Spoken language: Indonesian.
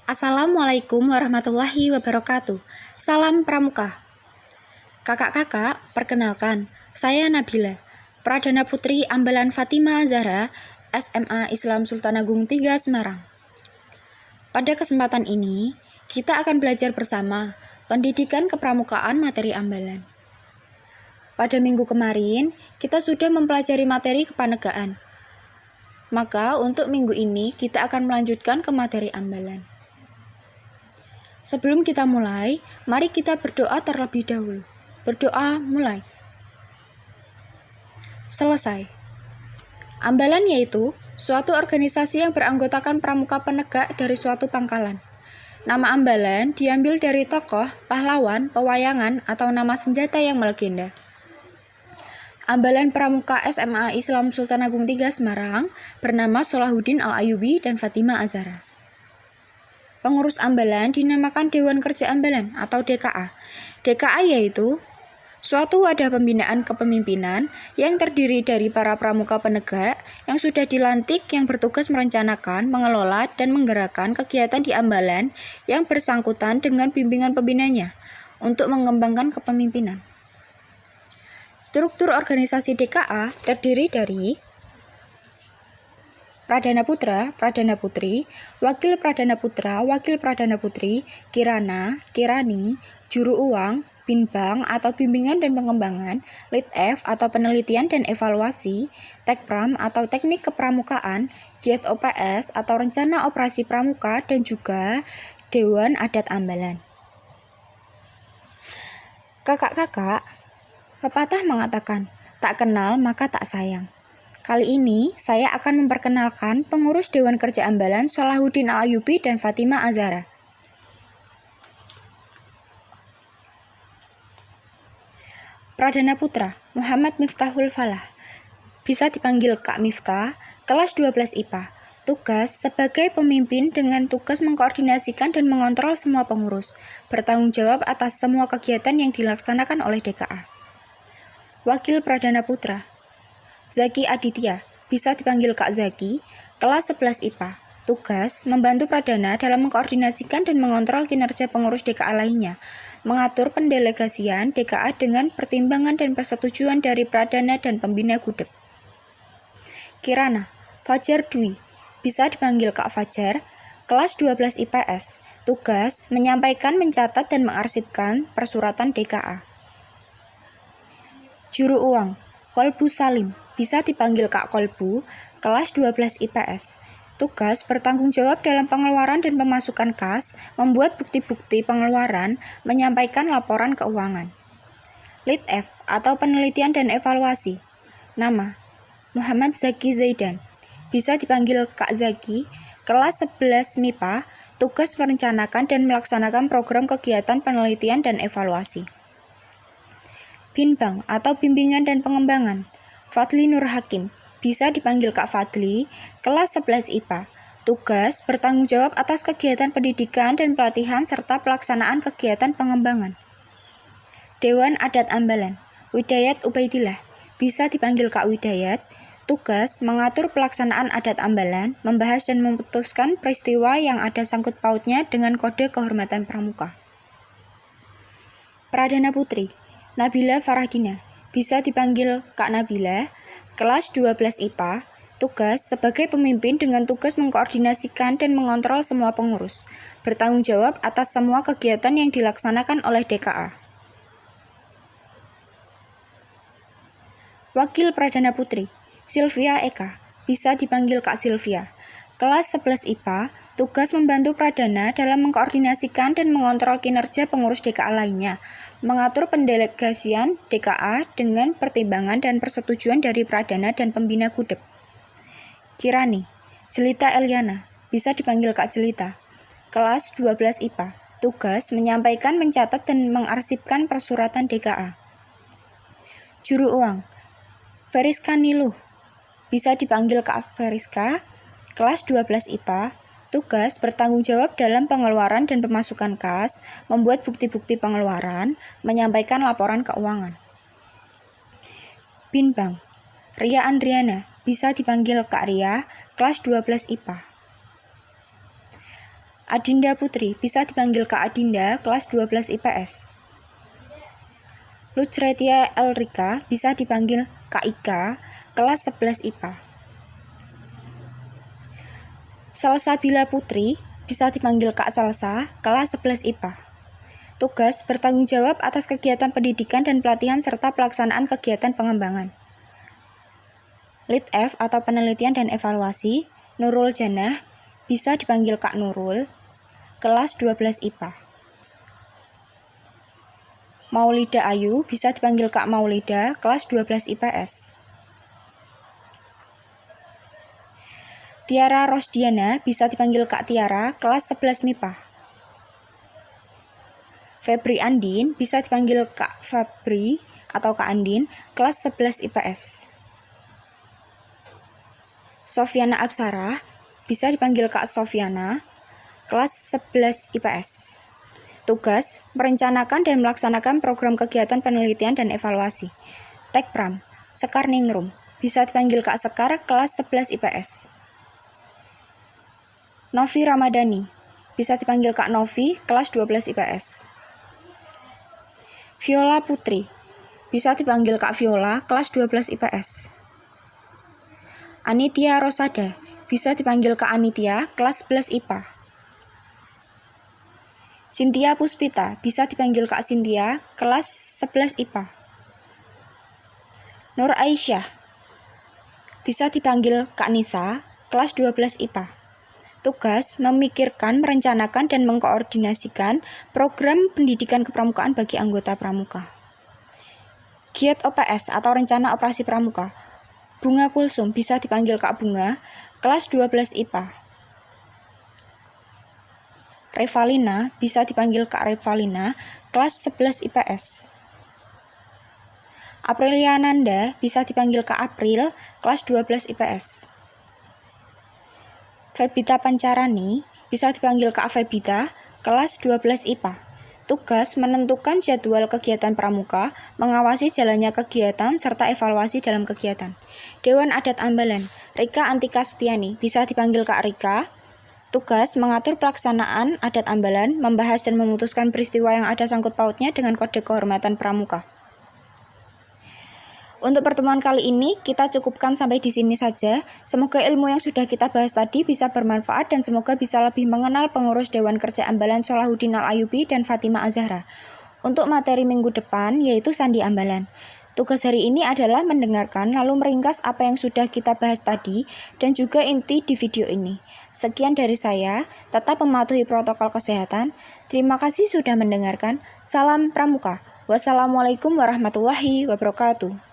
Assalamualaikum warahmatullahi wabarakatuh. Salam Pramuka. Kakak-kakak, perkenalkan, saya Nabila, Pradana Putri Ambalan Fatima Zahra, SMA Islam Sultan Agung 3 Semarang. Pada kesempatan ini, kita akan belajar bersama pendidikan kepramukaan materi ambalan. Pada minggu kemarin, kita sudah mempelajari materi kepanegaan. Maka untuk minggu ini, kita akan melanjutkan ke materi ambalan. Sebelum kita mulai, mari kita berdoa terlebih dahulu. Berdoa mulai. Selesai. Ambalan yaitu suatu organisasi yang beranggotakan pramuka penegak dari suatu pangkalan. Nama ambalan diambil dari tokoh, pahlawan, pewayangan, atau nama senjata yang melegenda. Ambalan pramuka SMA Islam Sultan Agung 3 Semarang bernama Solahuddin Al-Ayyubi dan Fatima Az-Zahra. Pengurus ambalan dinamakan Dewan Kerja Ambalan atau DKA. DKA yaitu suatu wadah pembinaan kepemimpinan yang terdiri dari para pramuka penegak yang sudah dilantik yang bertugas merencanakan, mengelola, dan menggerakkan kegiatan di ambalan yang bersangkutan dengan bimbingan pembinanya untuk mengembangkan kepemimpinan. Struktur organisasi DKA terdiri dari Pradana Putra, Pradana Putri, Wakil Pradana Putra, Wakil Pradana Putri, Kirana, Kirani, Juru Uang, Binbang atau Bimbingan dan Pengembangan, Litf atau Penelitian dan Evaluasi, Tekpram atau Teknik Kepramukaan, JOPS atau Rencana Operasi Pramuka, dan juga Dewan Adat Ambalan. Kakak-kakak, pepatah mengatakan, tak kenal maka tak sayang. Kali ini, saya akan memperkenalkan pengurus Dewan Kerja Ambalan Solahuddin Al-Ayyubi dan Fatima Az-Zahra. Pradana Putra, Muhammad Miftahul Falah, bisa dipanggil Kak Miftah, kelas 12 IPA. Tugas sebagai pemimpin dengan tugas mengkoordinasikan dan mengontrol semua pengurus, bertanggung jawab atas semua kegiatan yang dilaksanakan oleh DKA. Wakil Pradana Putra, Zaki Aditya, bisa dipanggil Kak Zaki, kelas 11 IPA. Tugas membantu Pradana dalam mengkoordinasikan dan mengontrol kinerja pengurus DKA lainnya, mengatur pendelegasian DKA dengan pertimbangan dan persetujuan dari Pradana dan pembina Gudep. Kirana, Fajar Dwi, bisa dipanggil Kak Fajar, kelas 12 IPS. Tugas menyampaikan, mencatat, dan mengarsipkan persuratan DKA. Juru Uang, Kolbu Salim, bisa dipanggil Kak Kolbu, kelas 12 IPS. Tugas bertanggung jawab dalam pengeluaran dan pemasukan kas, membuat bukti-bukti pengeluaran, menyampaikan laporan keuangan. Litf atau Penelitian dan Evaluasi. Nama, Muhammad Zaki Zaidan, bisa dipanggil Kak Zaki, kelas 11 MIPA. Tugas merencanakan dan melaksanakan program kegiatan penelitian dan evaluasi. Binbang atau Bimbingan dan Pengembangan, Fadli Nur Hakim, bisa dipanggil Kak Fadli, kelas 11 IPA. Tugas bertanggung jawab atas kegiatan pendidikan dan pelatihan serta pelaksanaan kegiatan pengembangan. Dewan Adat Ambalan, Widayat Ubaidillah, bisa dipanggil Kak Widayat. Tugas mengatur pelaksanaan adat ambalan, membahas dan memutuskan peristiwa yang ada sangkut pautnya dengan kode kehormatan pramuka. Pradana Putri, Nabila Farahdina, bisa dipanggil Kak Nabila, kelas 12 IPA. Tugas sebagai pemimpin dengan tugas mengkoordinasikan dan mengontrol semua pengurus, bertanggung jawab atas semua kegiatan yang dilaksanakan oleh DKA. Wakil Pradana Putri, Sylvia Eka, bisa dipanggil Kak Sylvia, kelas 11 IPA. Tugas membantu Pradana dalam mengkoordinasikan dan mengontrol kinerja pengurus DKA lainnya, mengatur pendelegasian DKA dengan pertimbangan dan persetujuan dari Pradana dan pembina Gudep. Kirani, Jelita Eliana, bisa dipanggil Kak Jelita, kelas 12 IPA. Tugas menyampaikan, mencatat, dan mengarsipkan persuratan DKA. Juru Uang, Feriska Niluh, bisa dipanggil Kak Feriska, kelas 12 IPA. Tugas bertanggung jawab dalam pengeluaran dan pemasukan kas, membuat bukti-bukti pengeluaran, menyampaikan laporan keuangan. Binbang, Ria Andriana, bisa dipanggil Kak Ria, kelas 12 IPA. Adinda Putri bisa dipanggil Kak Adinda, kelas 12 IPS. Lucretia Elrika bisa dipanggil Kak Ika, kelas 11 IPA. Salsabila Putri bisa dipanggil Kak Salsa, kelas 11 IPA. Tugas bertanggung jawab atas kegiatan pendidikan dan pelatihan serta pelaksanaan kegiatan pengembangan. Lead F atau penelitian dan evaluasi, Nurul Janah bisa dipanggil Kak Nurul, kelas 12 IPA. Maulida Ayu bisa dipanggil Kak Maulida, kelas 12 IPS. Tiara Rosdiana bisa dipanggil Kak Tiara, kelas 11 MIPA. Febri Andin bisa dipanggil Kak Febri atau Kak Andin, kelas 11 IPS. Sofiana Apsara bisa dipanggil Kak Sofiana, kelas 11 IPS. Tugas, merencanakan dan melaksanakan program kegiatan penelitian dan evaluasi. Tekpram, Sekar Ningrum, bisa dipanggil Kak Sekar, kelas 11 IPS. Novi Ramadhani, bisa dipanggil Kak Novi, kelas 12 IPS. Viola Putri, bisa dipanggil Kak Viola, kelas 12 IPS. Anitia Rosada, bisa dipanggil Kak Anitia, kelas 11 IPA. Cynthia Puspita, bisa dipanggil Kak Cynthia, kelas 11 IPA. Nur Aisyah, bisa dipanggil Kak Nisa, kelas 12 IPA. Tugas, memikirkan, merencanakan, dan mengkoordinasikan program pendidikan kepramukaan bagi anggota pramuka. Giat OPS atau Rencana Operasi Pramuka. Bunga Kulsum bisa dipanggil Kak Bunga, kelas 12 IPA. Revalina bisa dipanggil Kak Revalina, kelas 11 IPS. Apriliananda bisa dipanggil Kak April, kelas 12 IPS. Febita Pancarani bisa dipanggil Kak Febita, kelas 12 IPA. Tugas, menentukan jadwal kegiatan pramuka, mengawasi jalannya kegiatan, serta evaluasi dalam kegiatan. Dewan Adat Ambalan, Rika Antika Setiani, bisa dipanggil Kak Rika. Tugas, mengatur pelaksanaan adat Ambalan, membahas dan memutuskan peristiwa yang ada sangkut pautnya dengan kode kehormatan pramuka. Untuk pertemuan kali ini, kita cukupkan sampai di sini saja. Semoga ilmu yang sudah kita bahas tadi bisa bermanfaat dan semoga bisa lebih mengenal pengurus Dewan Kerja Ambalan Solahuddin Al-Ayubi dan Fatimah Azhara. Untuk materi minggu depan, yaitu Sandi Ambalan. Tugas hari ini adalah mendengarkan lalu meringkas apa yang sudah kita bahas tadi dan juga inti di video ini. Sekian dari saya, tetap mematuhi protokol kesehatan. Terima kasih sudah mendengarkan. Salam Pramuka. Wassalamualaikum warahmatullahi wabarakatuh.